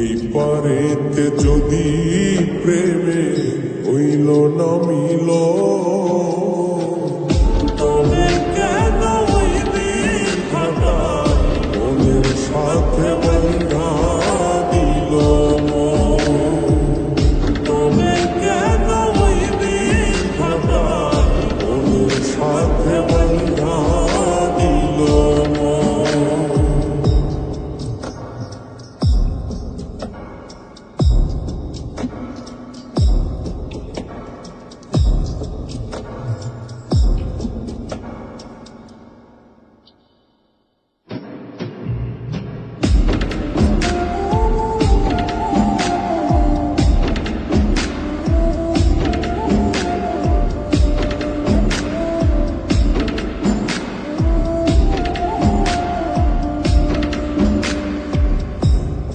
এই পারেতে যদি প্রেমে হইল না মিল, তবে কেন হইবি খাতা মনের সাথে বন্ধা দিল, তবে কেন হইবি খাতা মনের সাথে বন্ধা দিল।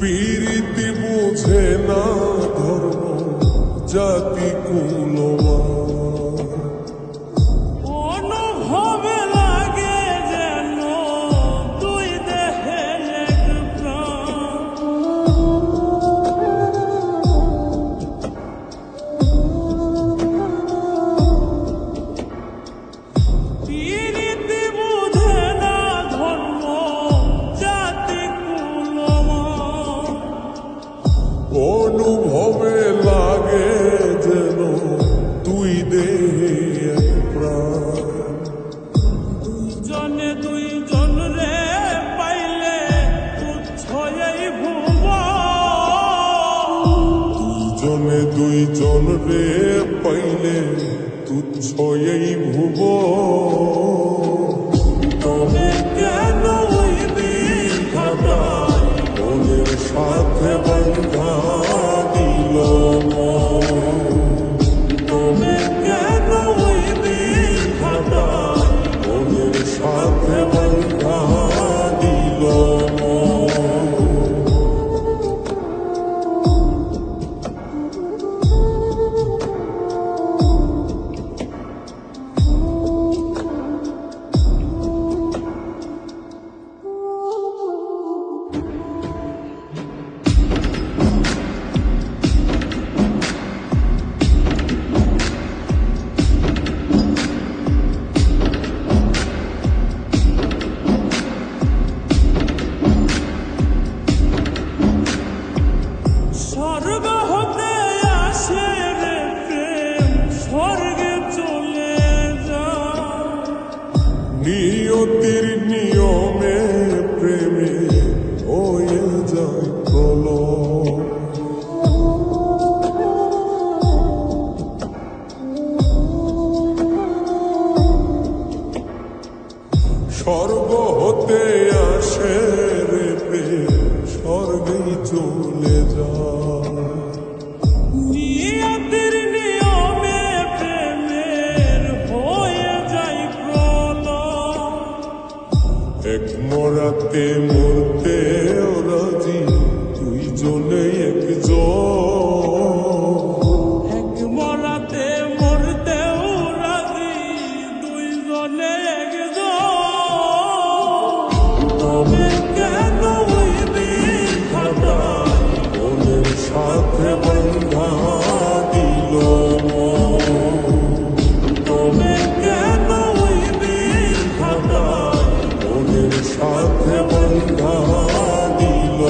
প্রীতি বুঝে না ধর্ম জাতি কুলমান, অনুভবে লাগে যেন দুই দেহে এক প্রাণ। প্রীতি বুঝে না ধর্ম জাতি কুলমান, অনুভবে লাগে যেন দুই দেহে এক প্রাণ। দুইজনে দুইজন রে পাইলে তুচ্ছ এই ভুবন, দুইজনে দুইজন রে পাইলে তুচ্ছ এই ভুবন, তবে কেন হইবি খাতা মনের সাথে বন্ধা দিল, তবে কেন হইবি খাতা মনের সাথে বন্ধা দিল। স্বর্গ হতে আসে রে প্রেম, স্বর্গে চলে যায়। নিয়তির নিয়মে প্রেমে হয়ে যায় প্রলয়, স্বর্গ হতে আসে রে প্রেম স্বর্গেই চলে যায়। নিয়তির নিয়মে প্রেমের হয়ে যায় প্রলয়। এক মরাতে মরতে রাজি দুইজনে একজন, এক মরাতে মরতেও রাজি দুইজনে একজন, তবে কেন হইবি খাতা মনের সাথে বন্ধা দিল, তবে কেন হইবি খাতা মনের সাথে বন্ধা দিল।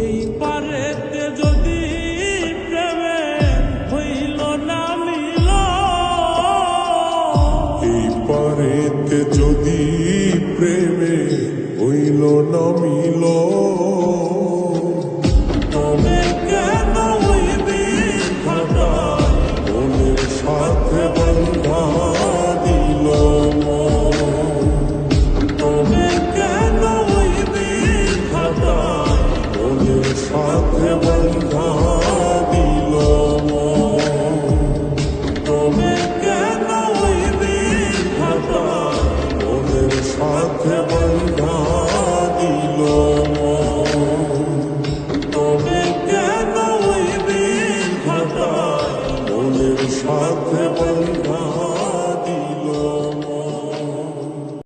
এই পারেতে যদি প্রেমে হইল না মিল, এই পারেতে যদি প্রেমে হইল না মিল, তবে কেন হইবি খাতা মনের সাথে বন্ধা দিল। বন্ধ